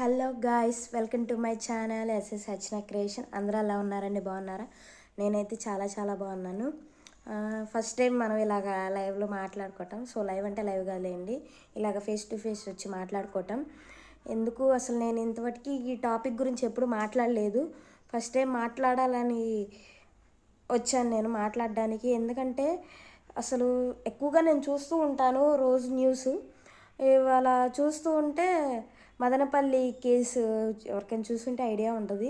Hello guys, welcome to my channel S S హచ్నా creation. అందరూ ఎలా ఉన్నారండి? బాగున్నారా? నేనైతే చాలా చాలా బాగున్నాను. ఫస్ట్ టైం మనం ఇలాగ లైవ్లో మాట్లాడుకోవటం. సో లైవ్ అంటే లైవ్ కాదులేండి, ఇలాగ ఫేస్ టు ఫేస్ వచ్చి మాట్లాడుకోవటం. ఎందుకు అసలు నేను ఇంతవరకు ఈ టాపిక్ గురించి ఎప్పుడు మాట్లాడలేదు. ఫస్ట్ టైం మాట్లాడాలని వచ్చాను నేను మాట్లాడడానికి. ఎందుకంటే అసలు ఎక్కువగా నేను చూస్తూ ఉంటాను రోజు న్యూస్. ఇవాళ చూస్తూ ఉంటే మదనపల్లి కేసు ఎవరికైనా చూస్తుంటే ఐడియా ఉంటుంది.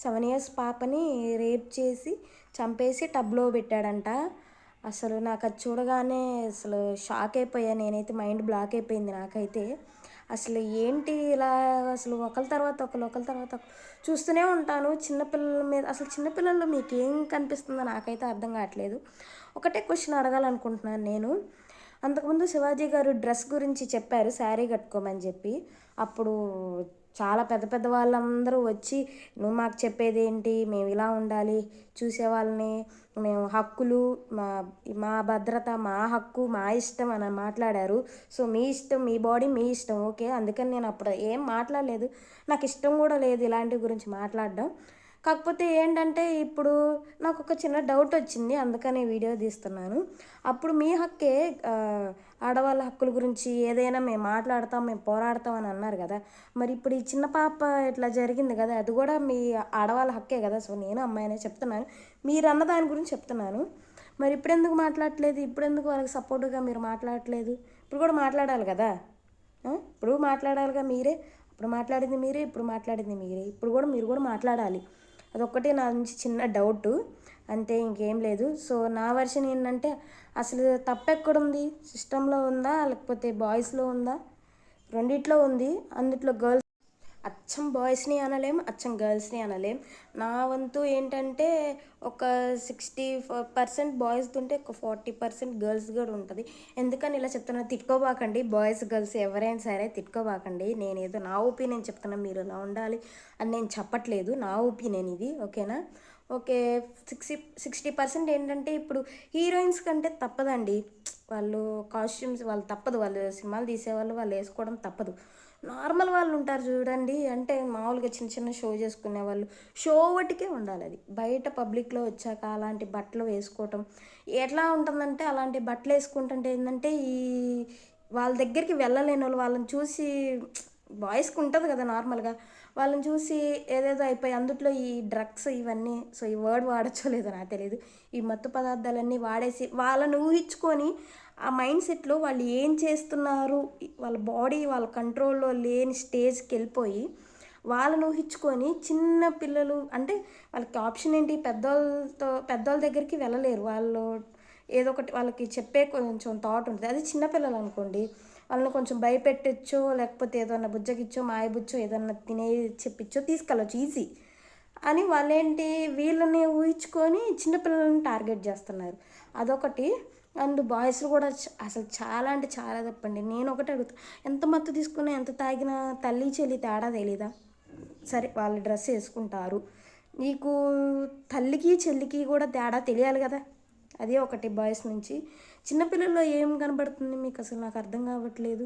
7 years పాపని రేప్ చేసి చంపేసి టబ్లో పెట్టాడంట. అసలు నాకు అది చూడగానే అసలు షాక్ అయిపోయా. నేనైతే మైండ్ బ్లాక్ అయిపోయింది నాకైతే. అసలు ఏంటి ఇలా అసలు ఒకరి తర్వాత ఒకరు చూస్తూనే ఉంటాను. చిన్నపిల్లల మీద అసలు చిన్నపిల్లల్లో మీకు ఏం కనిపిస్తుందో నాకైతే అర్థం కావట్లేదు. ఒకటే క్వశ్చన్ అడగాలనుకుంటున్నాను నేను. అంతకుముందు శివాజీ గారు డ్రెస్ గురించి చెప్పారు, శారీ కట్టుకోమని చెప్పి. అప్పుడు చాలా పెద్ద పెద్ద వాళ్ళందరూ వచ్చి నువ్వు మాకు చెప్పేది ఏంటి, మేము ఇలా ఉండాలి, చూసేవాళ్ళని మేము హక్కులు, మా మా భద్రత, మా హక్కు, మా ఇష్టం అని మాట్లాడారు. సో మీ ఇష్టం, మీ బాడీ మీ ఇష్టం, ఓకే. అందుకని నేను అప్పుడు ఏం మాట్లాడలేదు. నాకు ఇష్టం కూడా లేదు ఇలాంటి గురించి మాట్లాడడం. కాకపోతే ఏంటంటే ఇప్పుడు నాకు ఒక చిన్న డౌట్ వచ్చింది, అందుకని వీడియో తీస్తున్నాను. అప్పుడు మీ హక్కే, ఆడవాళ్ళ హక్కుల గురించి ఏదైనా మేము మాట్లాడతాం, మేము పోరాడతాం అని అన్నారు కదా. మరి ఇప్పుడు ఈ చిన్న పాప ఇట్లా జరిగింది కదా, అది కూడా మీ ఆడవాళ్ళ హక్కే కదా. సో నేను అమ్మాయినే చెప్తున్నాను, మీరు అన్న దాని గురించి చెప్తున్నాను. మరి ఇప్పుడు ఎందుకు మాట్లాడట్లేదు? ఇప్పుడు ఎందుకు వాళ్ళకి సపోర్టుగా మీరు మాట్లాడట్లేదు? ఇప్పుడు కూడా మాట్లాడాలి కదా. ఇప్పుడు మాట్లాడాలిగా మీరే. అప్పుడు మాట్లాడింది మీరే, ఇప్పుడు మాట్లాడింది మీరే, ఇప్పుడు కూడా మీరు కూడా మాట్లాడాలి. అదొక్కటే నా నుంచి చిన్న డౌటు, అంతే, ఇంకేం లేదు. సో నా వర్షన్ ఏంటంటే అసలు తప్పెక్కడుంది? సిస్టంలో ఉందా లేకపోతే బాయ్స్లో ఉందా? రెండిట్లో ఉంది. అందుట్లో గర్ల్స్ అచ్చం బాయ్స్ని అనలేం, అచ్చం గర్ల్స్ని అనలేం. నా వంతు ఏంటంటే ఒక 60% బాయ్స్ ఉంటే ఒక 40% గర్ల్స్ కూడా ఉంటుంది. ఎందుకని ఇలా చెప్తున్నా, తిట్టుకోబాకండి. బాయ్స్ గర్ల్స్ ఎవరైనా సరే తిట్టుకోబాకండి. నేనేదో నా ఒపీనియన్ చెప్తున్నా, మీరు ఇలా ఉండాలి అని నేను చెప్పట్లేదు. నా ఒపీనియన్ ఇది, ఓకేనా? ఓకే. 60% ఏంటంటే ఇప్పుడు హీరోయిన్స్ కంటే తప్పదండి. వాళ్ళు కాస్ట్యూమ్స్ వాళ్ళు తప్పదు, వాళ్ళు సినిమాలు తీసేవాళ్ళు వాళ్ళు వేసుకోవడం తప్పదు. నార్మల్ వాళ్ళు ఉంటారు చూడండి, అంటే మామూలుగా చిన్న చిన్న షో చేసుకునే వాళ్ళు, షో ఒకటికే ఉండాలి. అది బయట పబ్లిక్లో వచ్చాక అలాంటి బట్టలు వేసుకోవటం ఎట్లా ఉంటుందంటే, అలాంటి బట్టలు వేసుకుంటుంటే ఏంటంటే ఈ వాళ్ళ దగ్గరికి వెళ్ళలేని వాళ్ళు వాళ్ళని చూసి, బాయ్స్కి ఉంటుంది కదా నార్మల్గా, వాళ్ళని చూసి ఏదేదో అయిపోయి అందుట్లో ఈ డ్రగ్స్ ఇవన్నీ, సో ఈ వర్డ్ వాడచ్చో లేదో నాకు తెలియదు, ఈ మత్తు పదార్థాలన్నీ వాడేసి వాళ్ళని ఊహించుకొని ఆ మైండ్ సెట్లో వాళ్ళు ఏం చేస్తున్నారు, వాళ్ళ బాడీ వాళ్ళ కంట్రోల్లో లేని స్టేజ్కి వెళ్ళిపోయి వాళ్ళని ఊహించుకొని చిన్న పిల్లలు అంటే వాళ్ళకి ఆప్షన్ ఏంటి, పెద్దోళ్ళ దగ్గరికి వెళ్ళలేరు వాళ్ళు. ఏదో ఒకటి వాళ్ళకి చెప్పే కొంచెం థాట్ ఉంటుంది. అది చిన్నపిల్లలు అనుకోండి, వాళ్ళని కొంచెం భయపెట్టచ్చో లేకపోతే ఏదన్నా బుజ్జగిచ్చో మాయబుచ్చో ఏదన్నా తినే చెప్పించో తీసుకెళ్ళచ్చు ఈజీ అని. వాళ్ళేంటి వీళ్ళని ఊహించుకొని చిన్నపిల్లలని టార్గెట్ చేస్తున్నారు, అదొకటి. అండ్ బాయ్స్ కూడా అసలు చాలా అంటే చాలా తప్పండి. నేను ఒకటి అడుగుతా, ఎంత మత్తు తీసుకున్నా ఎంత తాగినా తల్లి చెల్లి తేడా తెలీదా? సరే వాళ్ళు డ్రెస్ వేసుకుంటారు, నీకు తల్లికి చెల్లికి కూడా తేడా తెలియాలి కదా. అదే ఒకటి బాయ్స్ నుంచి. చిన్నపిల్లల్లో ఏం కనబడుతుంది మీకు అసలు నాకు అర్థం కావట్లేదు.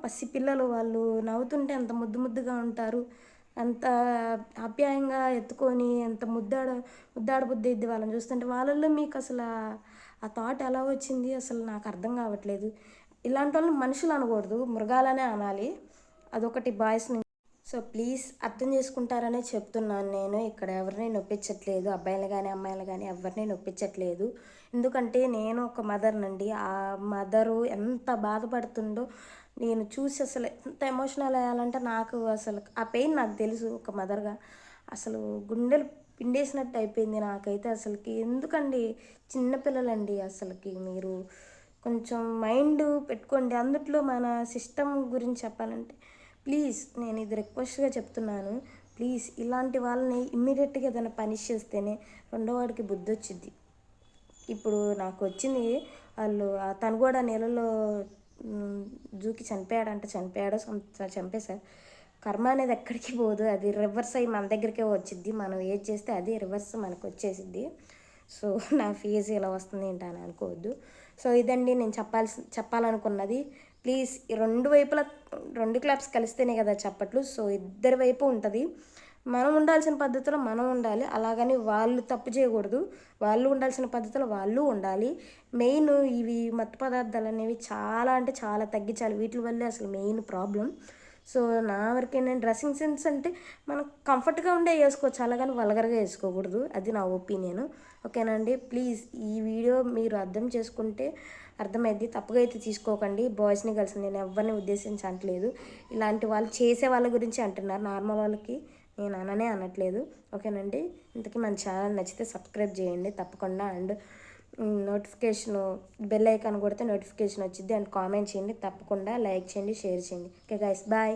పసిపిల్లలు వాళ్ళు నవ్వుతుంటే అంత ముద్దు ముద్దుగా ఉంటారు, అంత ఆప్యాయంగా ఎత్తుకొని ఎంత ముద్దాడ బుద్ధి ఇద్ది వాళ్ళని చూస్తుంటే. వాళ్ళల్లో మీకు అసలు ఆ థాట్ ఎలా వచ్చింది అసలు నాకు అర్థం కావట్లేదు. ఇలాంటి వాళ్ళని మనుషులు అనకూడదు, మృగాలనే అనాలి. అదొకటి బాయ్స్. సో ప్లీజ్ అర్థం చేసుకుంటారనే చెప్తున్నాను. నేను ఇక్కడ ఎవరిని నొప్పించట్లేదు, అబ్బాయిలు కానీ అమ్మాయిలు కానీ ఎవరిని నొప్పించట్లేదు. ఎందుకంటే నేను ఒక మదర్నండి. ఆ మదరు ఎంత బాధపడుతుందో నేను చూసి అసలు ఎంత ఎమోషనల్ అయ్యాలంటే, నాకు అసలు ఆ పెయిన్ నాకు తెలుసు ఒక మదర్గా. అసలు గుండెలు పిండేసినట్టు అయిపోయింది నాకైతే. అసలుకి ఎందుకండి, చిన్నపిల్లలండి, అసలుకి మీరు కొంచెం మైండ్ పెట్టుకోండి. అందుట్లో మన సిస్టమ్ గురించి చెప్పాలంటే ప్లీజ్ నేను ఇది రిక్వెస్ట్గా చెప్తున్నాను. ప్లీజ్ ఇలాంటి వాళ్ళని ఇమ్మీడియట్గా ఏదైనా పనిష్ చేస్తేనే రెండో వాడికి బుద్ధి వచ్చింది. ఇప్పుడు నాకు వచ్చింది, వాళ్ళు తను కూడా నీళ్ళలో దూకి చనిపోయాడో చంపేశారు. కర్మ అనేది ఎక్కడికి పోదు, అది రివర్స్ అయ్యి మన దగ్గరికే వచ్చిద్ది. మనం ఏది చేస్తే అది రివర్స్ మనకు వచ్చేసిద్ది. సో నా ఫీజు ఇలా వస్తుంది ఏంటని అనుకోవద్దు. సో ఇదండి నేను చెప్పాలనుకున్నది. ప్లీజ్ ఈ రెండు వైపులా, రెండు క్లాప్స్ కలిస్తేనే కదా చప్పట్లు. సో ఇద్దరి వైపు ఉంటుంది. మనం ఉండాల్సిన పద్ధతిలో మనం ఉండాలి, అలాగని వాళ్ళు తప్పు చేయకూడదు. వాళ్ళు ఉండాల్సిన పద్ధతిలో వాళ్ళు ఉండాలి. మెయిన్ ఇవి మత్తు పదార్థాలు అనేవి చాలా అంటే చాలా తగ్గించాలి. వీటి వల్లే అసలు మెయిన్ ప్రాబ్లం. సో నా వరకు ఏంటంటే డ్రెస్సింగ్ సెన్స్ అంటే మనం కంఫర్ట్గా ఉండే వేసుకోవచ్చు, అలాగని వల్గర్గా వేసుకోకూడదు. అది నా ఒపీనియన్. ఓకేనండి. ప్లీజ్ ఈ వీడియో మీరు అర్థం చేసుకుంటే అర్థమైద్ది, తప్పుగా అయితే తీసుకోకండి. బాయ్స్ని గర్ల్స్ని నేను ఎవరిని ఉద్దేశించట్లేదు. ఇలాంటి వాళ్ళు చేసే వాళ్ళ గురించి అంటున్నారు, నార్మల్ వాళ్ళకి నేను అననే అనట్లేదు. ఓకేనండి. ఇంతకీ మన ఛానల్ నచ్చితే సబ్స్క్రైబ్ చేయండి తప్పకుండా. అండ్ నోటిఫికేషను బెల్ ఐకాన్ కొడితే నోటిఫికేషన్ వచ్చింది. అండ్ కామెంట్ చేయండి తప్పకుండా, లైక్ చేయండి, షేర్ చేయండి. Okay guys, bye.